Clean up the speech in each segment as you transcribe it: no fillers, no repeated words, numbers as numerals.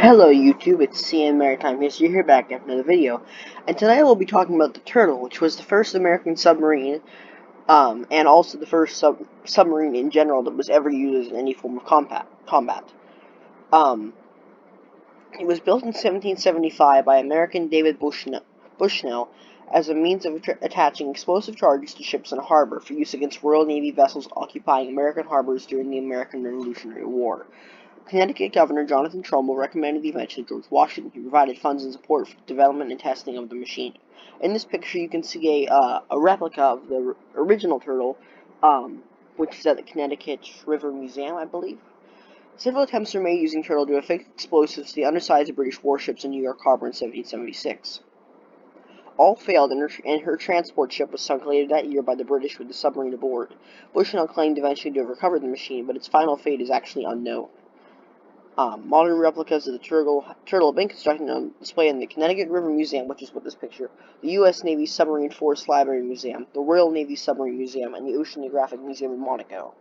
Hello YouTube, it's CN Maritime History here back after another video, and tonight we'll be talking about the Turtle, which was the first American submarine, and also the first submarine in general that was ever used in any form of combat. Um, it was built in 1775 by American David Bushnell as a means of attaching explosive charges to ships in a harbor for use against Royal Navy vessels occupying American harbors during the American Revolutionary War. Connecticut Governor Jonathan Trumbull recommended the invention to George Washington, who provided funds and support for the development and testing of the machine. In this picture, you can see a replica of the original turtle, which is at the Connecticut River Museum, I believe. Several attempts were made using turtle to affix explosives to the undersides of British warships in New York Harbor in 1776. All failed, and her transport ship was sunk later that year by the British with the submarine aboard. Bushnell claimed eventually to have recovered the machine, but its final fate is actually unknown. Modern replicas of the turtle have been constructed on display in the Connecticut River Museum, which is what this picture, the U.S. Navy Submarine Force Library Museum, the Royal Navy Submarine Museum, and the Oceanographic Museum in Monaco.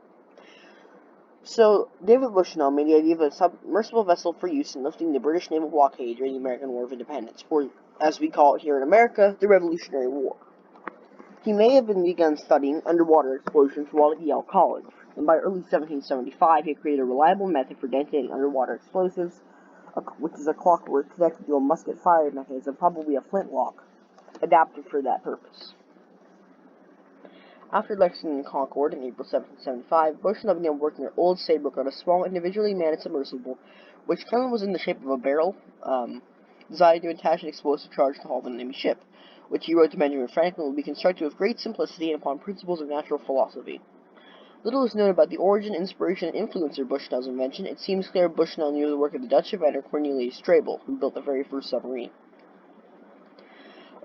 So, David Bushnell made the idea of a submersible vessel for use in lifting the British naval blockade during the American War of Independence, or, as we call it here in America, the Revolutionary War. He may have begun studying underwater explosions while at Yale College, and by early 1775 he had created a reliable method for detonating underwater explosives, which is a clockwork connected to a musket fire mechanism, probably a flintlock, adapted for that purpose. After Lexington and Concord in April 1775, Bushnell began working at Old Saybrook on a small individually manned submersible, which currently was in the shape of a barrel, designed to attach an explosive charge to hull of an enemy ship, which he wrote to Benjamin Franklin would be constructed with great simplicity and upon principles of natural philosophy. Little is known about the origin, inspiration, and influence of Bushnell's invention. It seems clear Bushnell knew the work of the Dutch inventor Cornelius Strabel, who built the very first submarine.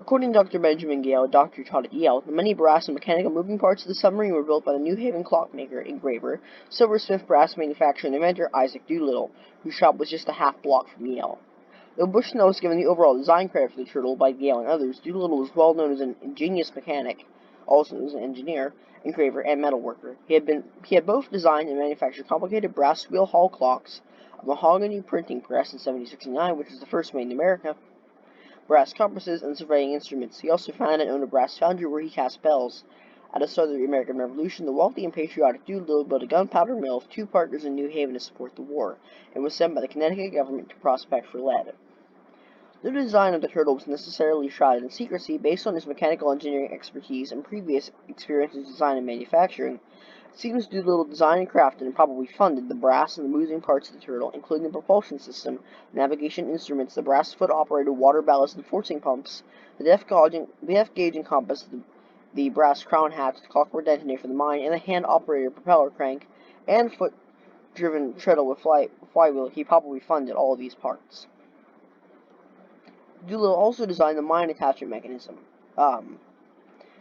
According to Dr. Benjamin Gale, a doctor taught at Yale, the many brass and mechanical moving parts of the submarine were built by the New Haven clockmaker, engraver, silversmith, brass manufacturer, and inventor Isaac Doolittle, whose shop was just a half block from Yale. Though Bushnell was given the overall design credit for the turtle by Gale and others, Doolittle was well known as an ingenious mechanic, also as an engineer, engraver, and metalworker. He had both designed and manufactured complicated brass wheel hall clocks, a mahogany printing press in 1769, which was the first made in America, brass compasses, and surveying instruments. He also founded and owned a brass foundry where he cast bells. At the start of the American Revolution, the wealthy and patriotic Doolittle built a gunpowder mill with 2 partners in New Haven to support the war, and was sent by the Connecticut government to prospect for lead. The design of the turtle was necessarily shrouded in secrecy based on his mechanical engineering expertise and previous experience in design and manufacturing. It seems Doolittle designed and crafted and probably funded the brass and the moving parts of the turtle, including the propulsion system, navigation instruments, the brass foot-operated water ballast and forcing pumps, the depth gauge and compass, the brass crown hat, the clockwork detonator for the mine, and the hand-operated propeller crank, and foot-driven treadle with flywheel. He probably funded all of these parts. Doolittle also designed the mine attachment mechanism. The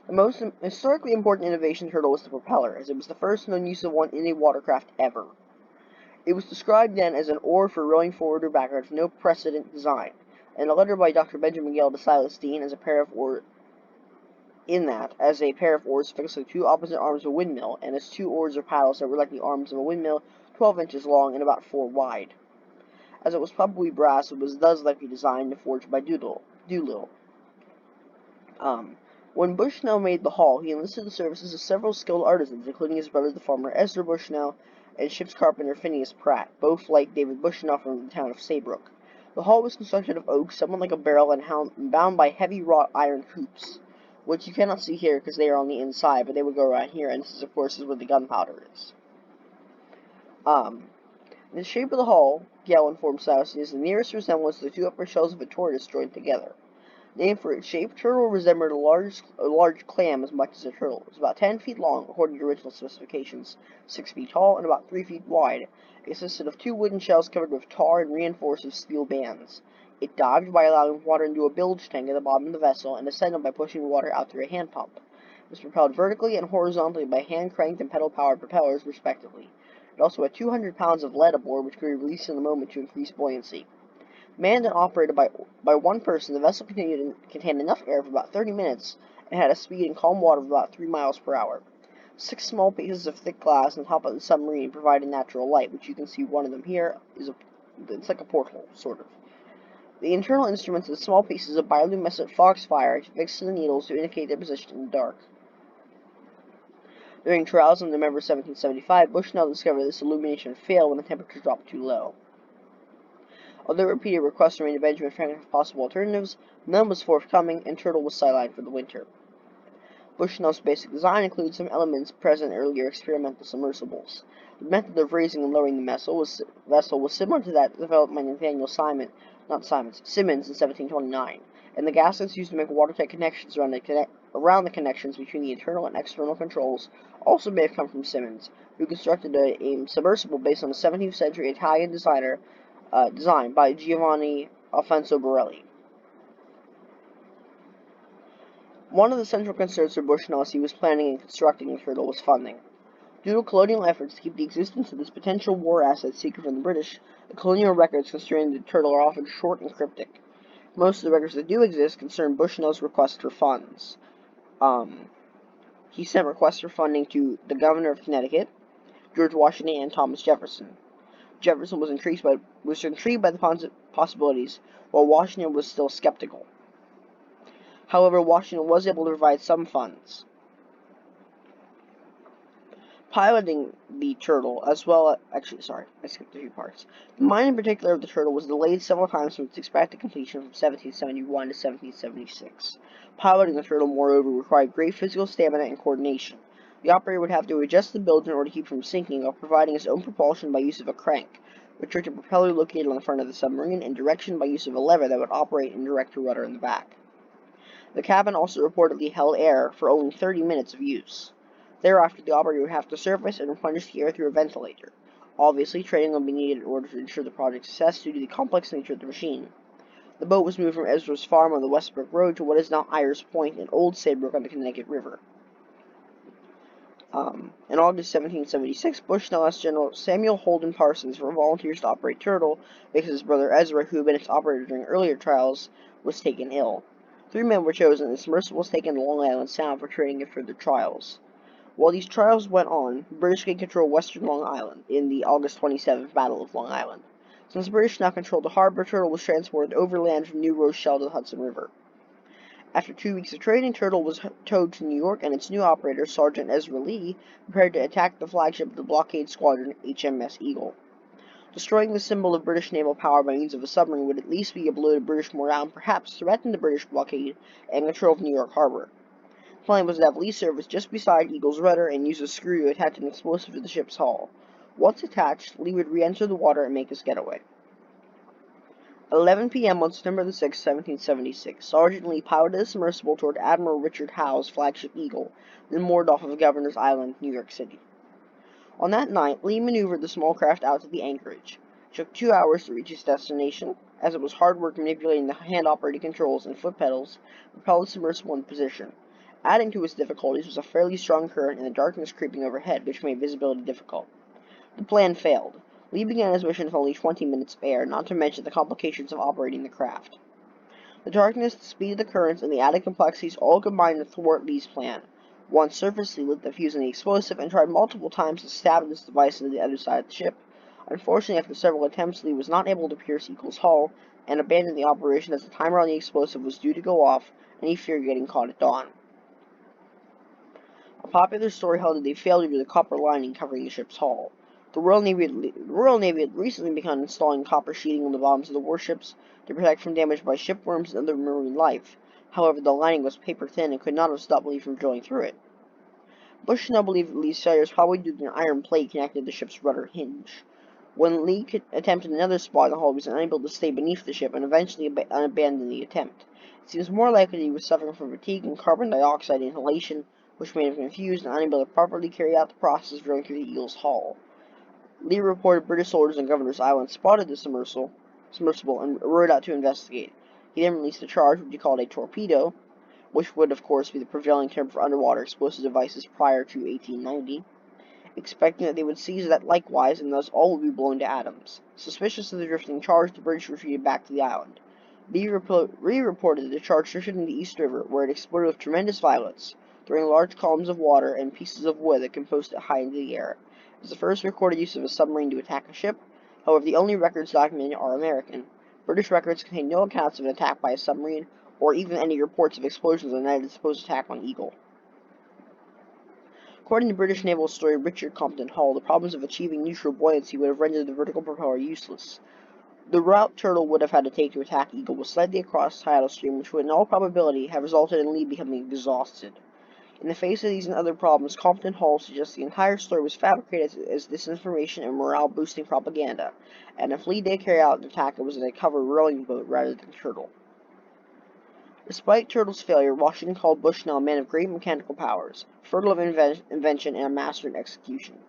most historically important innovation in the turtle was the propeller, as it was the first known use of one in a watercraft ever. It was described then as an oar for rowing forward or backward with no precedent design, and a letter by Dr. Benjamin Gale to Silas Deane as a pair of oars fixed to 2 opposite arms of a windmill, and as 2 oars or paddles that were like the arms of a windmill, 12 inches long and about 4 wide. As it was probably brass, it was thus likely designed and forged by Doolittle. When Bushnell made the hull, he enlisted the services of several skilled artisans, including his brother the farmer Ezra Bushnell and ship's carpenter Phineas Pratt, both like David Bushnell from the town of Saybrook. The hull was constructed of oak, somewhat like a barrel, and bound by heavy wrought iron hoops, which you cannot see here because they are on the inside, but they would go around here, and this, of course, is where the gunpowder is. The shape of the hull, Gale informed Silas, is the nearest resemblance to the 2 upper shells of a tortoise joined together. Named for its shape, turtle resembled a large clam as much as a turtle. It was about 10 feet long, according to original specifications, 6 feet tall, and about 3 feet wide. It consisted of 2 wooden shells covered with tar and reinforced with steel bands. It dived by allowing water into a bilge tank at the bottom of the vessel, and ascended by pushing water out through a hand pump. It was propelled vertically and horizontally by hand-cranked and pedal-powered propellers, respectively. It also had 200 pounds of lead aboard, which could be released in a moment to increase buoyancy. Manned and operated by 1 person, the vessel contained enough air for about 30 minutes and had a speed in calm water of about 3 miles per hour. 6 small pieces of thick glass on top of the submarine provided natural light, which you can see one of them here is It's like a porthole, sort of. The internal instruments are small pieces of bioluminescent foxfire fixed to the needles to indicate their position in the dark. During trials in November 1775, Bushnell discovered this illumination failed when the temperature dropped too low. Although repeated requests were made to Benjamin Franklin for possible alternatives, none was forthcoming, and Turtle was sidelined for the winter. Bushnell's basic design includes some elements present in earlier experimental submersibles. The method of raising and lowering the vessel was similar to that developed by Nathaniel Simmons in 1729, and the gaskets used to make watertight connections around the connections between the internal and external controls also may have come from Simmons, who constructed a submersible based on a 17th century Italian design by Giovanni Alfonso Borelli. One of the central concerns for Bushnell as he was planning and constructing the Turtle was funding. Due to colonial efforts to keep the existence of this potential war asset secret from the British, the colonial records concerning the Turtle are often short and cryptic. Most of the records that do exist concern Bushnell's request for funds. He sent requests for funding to the governor of Connecticut, George Washington, and Thomas Jefferson. Jefferson was intrigued by the possibilities, while Washington was still skeptical. However, Washington was able to provide some funds. Piloting the Turtle, I skipped a few parts. The mine in particular of the Turtle was delayed several times from its expected completion from 1771 to 1776. Piloting the Turtle, moreover, required great physical stamina and coordination. The operator would have to adjust the bilge in order to keep from sinking while providing his own propulsion by use of a crank, which was a propeller located on the front of the submarine, and direction by use of a lever that would operate and direct the rudder in the back. The cabin also reportedly held air for only 30 minutes of use. Thereafter, the operator would have to surface and replenish the air through a ventilator. Obviously, training would be needed in order to ensure the project's success due to the complex nature of the machine. The boat was moved from Ezra's Farm on the Westbrook Road to what is now Ayers Point in Old Saybrook on the Connecticut River. In August 1776, Bushnell asked General Samuel Holden Parsons for volunteers to operate Turtle because his brother Ezra, who had been its operator during earlier trials, was taken ill. 3 men were chosen, and the submersible was taken to Long Island Sound for training and further trials. While these trials went on, the British gained control of western Long Island in the August 27th Battle of Long Island. Since the British now controlled the harbor, Turtle was transported overland from New Rochelle to the Hudson River. After 2 weeks of training, Turtle was towed to New York, and its new operator, Sergeant Ezra Lee, prepared to attack the flagship of the blockade squadron, HMS Eagle. Destroying the symbol of British naval power by means of a submarine would at least be a blow to British morale and perhaps threaten the British blockade and control of New York Harbor. The plan was to have Lee surface just beside Eagle's rudder and use a screw to attach an explosive to the ship's hull. Once attached, Lee would re-enter the water and make his getaway. At 11 p.m. on September 6, 1776, Sergeant Lee piloted a submersible toward Admiral Richard Howe's flagship Eagle, then moored off of Governor's Island, New York City. On that night, Lee maneuvered the small craft out to the anchorage. It took 2 hours to reach its destination, as it was hard work manipulating the hand-operated controls and foot pedals to propel the submersible into position. Adding to its difficulties was a fairly strong current and the darkness creeping overhead, which made visibility difficult. The plan failed. Lee began his mission with only 20 minutes spare, not to mention the complications of operating the craft. The darkness, the speed of the currents, and the added complexities all combined to thwart Lee's plan. Once surfaced, Lee lit the fuse in the explosive and tried multiple times to stab this device into the other side of the ship. Unfortunately, after several attempts, Lee was not able to pierce Eagle's hull and abandoned the operation as the timer on the explosive was due to go off, and he feared getting caught at dawn. A popular story held that they failed due to the copper lining covering the ship's hull. The Royal Navy had recently begun installing copper sheeting on the bottoms of the warships to protect from damage by shipworms and other marine life. However, the lining was paper thin and could not have stopped Lee from drilling through it. Bushnell believed that Lee's failure was probably due to an iron plate connected to the ship's rudder hinge. When Lee attempted another spot in the hull, he was unable to stay beneath the ship and eventually abandoned the attempt. It seems more likely that he was suffering from fatigue and carbon dioxide inhalation, which made him confused and unable to properly carry out the process of drilling through the Eagle's hull. Lee reported British soldiers on Governor's Island spotted the submersible and rowed out to investigate. He then released a charge, which he called a torpedo, which would of course be the prevailing term for underwater explosive devices prior to 1890, expecting that they would seize that likewise and thus all would be blown to atoms. Suspicious of the drifting charge, the British retreated back to the island. Lee reported that the charge drifted in the East River, where it exploded with tremendous violence, throwing large columns of water and pieces of wood that composed it high into the air. It was the first recorded use of a submarine to attack a ship. However, the only records documented are American. British records contain no accounts of an attack by a submarine, or even any reports of explosions on the night of the supposed attack on Eagle. According to British naval historian Richard Compton Hall, the problems of achieving neutral buoyancy would have rendered the vertical propeller useless. The route Turtle would have had to take to attack Eagle was slightly across tidal stream, which would in all probability have resulted in Lee becoming exhausted. In the face of these and other problems, Compton Hall suggests the entire story was fabricated as disinformation and morale-boosting propaganda, and if Lee did carry out an attack, it was in a covered rowing boat rather than Turtle. Despite Turtle's failure, Washington called Bushnell a man of great mechanical powers, fertile of invention, and a master in execution.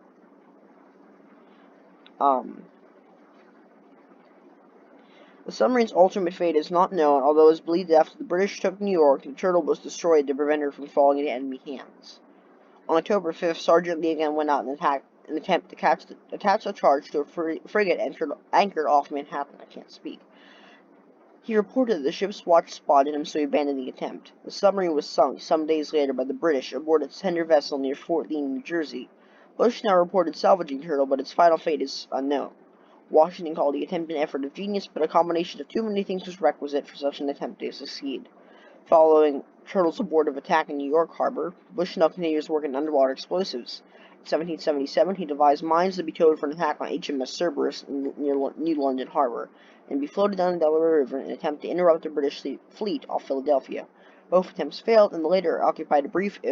The submarine's ultimate fate is not known, although it is believed that after the British took New York, the Turtle was destroyed to prevent her from falling into enemy hands. On October 5th, Sergeant Lee again went out in an attempt to attach a charge to a frigate anchored off Manhattan. I can't speak. He reported that the ship's watch spotted him, so he abandoned the attempt. The submarine was sunk some days later by the British aboard its tender vessel near Fort Lee, New Jersey. Bush now reported salvaging Turtle, but its final fate is unknown. Washington called the attempt an effort of genius, but a combination of too many things was requisite for such an attempt to succeed. Following Turtle's abortive attack in New York Harbor, Bushnell continued his work in underwater explosives. In 1777, he devised mines to be towed for an attack on HMS Cerberus near New London Harbor, and be floated down the Delaware River in an attempt to interrupt the British fleet off Philadelphia. Both attempts failed, and the latter occupied a brief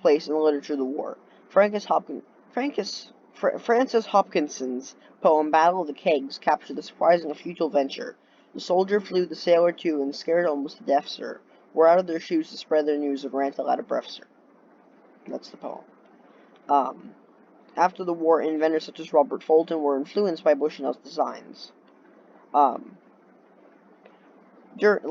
place in the literature of the war. Francis Hopkinson's poem Battle of the Kegs captured the surprising and futile venture. The soldier flew, the sailor too, and scared almost to death, sir, were out of their shoes to spread their news of Rantel out of breath, sir. That's the poem. After the war, inventors such as Robert Fulton were influenced by Bushnell's designs. During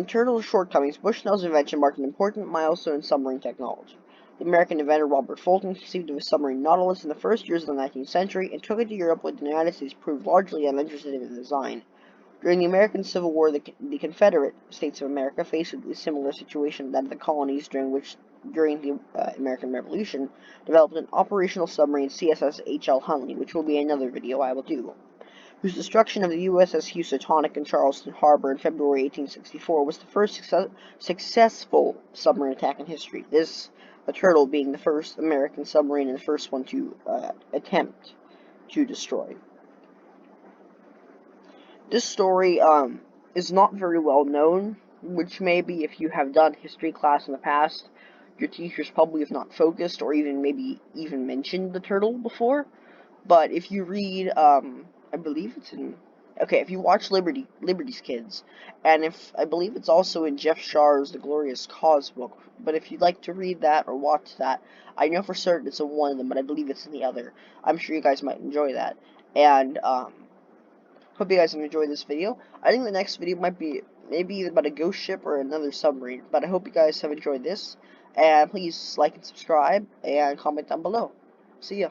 Turtle's shortcomings, Bushnell's invention marked an important milestone in submarine technology. The American inventor Robert Fulton conceived of a submarine Nautilus in the first years of the 19th century and took it to Europe, where the United States proved largely uninterested in the design. During the American Civil War, the Confederate States of America faced a similar situation that of the colonies, during the American Revolution, developed an operational submarine, CSS H.L. Hunley, which will be another video I will do, whose destruction of the USS Housatonic in Charleston Harbor in February 1864 was the first successful submarine attack in history. The Turtle being the first American submarine and the first one to attempt to destroy. This story is not very well known, which maybe if you have done history class in the past, your teachers probably have not focused or maybe even mentioned the Turtle before. But if you read, I believe it's if you watch Liberty's Kids, and I believe it's also in Jeff Shar's The Glorious Cause book, but if you'd like to read that or watch that, I know for certain it's in one of them, but I believe it's in the other. I'm sure you guys might enjoy that, and, hope you guys have enjoyed this video. I think the next video might be maybe about a ghost ship or another submarine, but I hope you guys have enjoyed this, and please like and subscribe, and comment down below. See ya.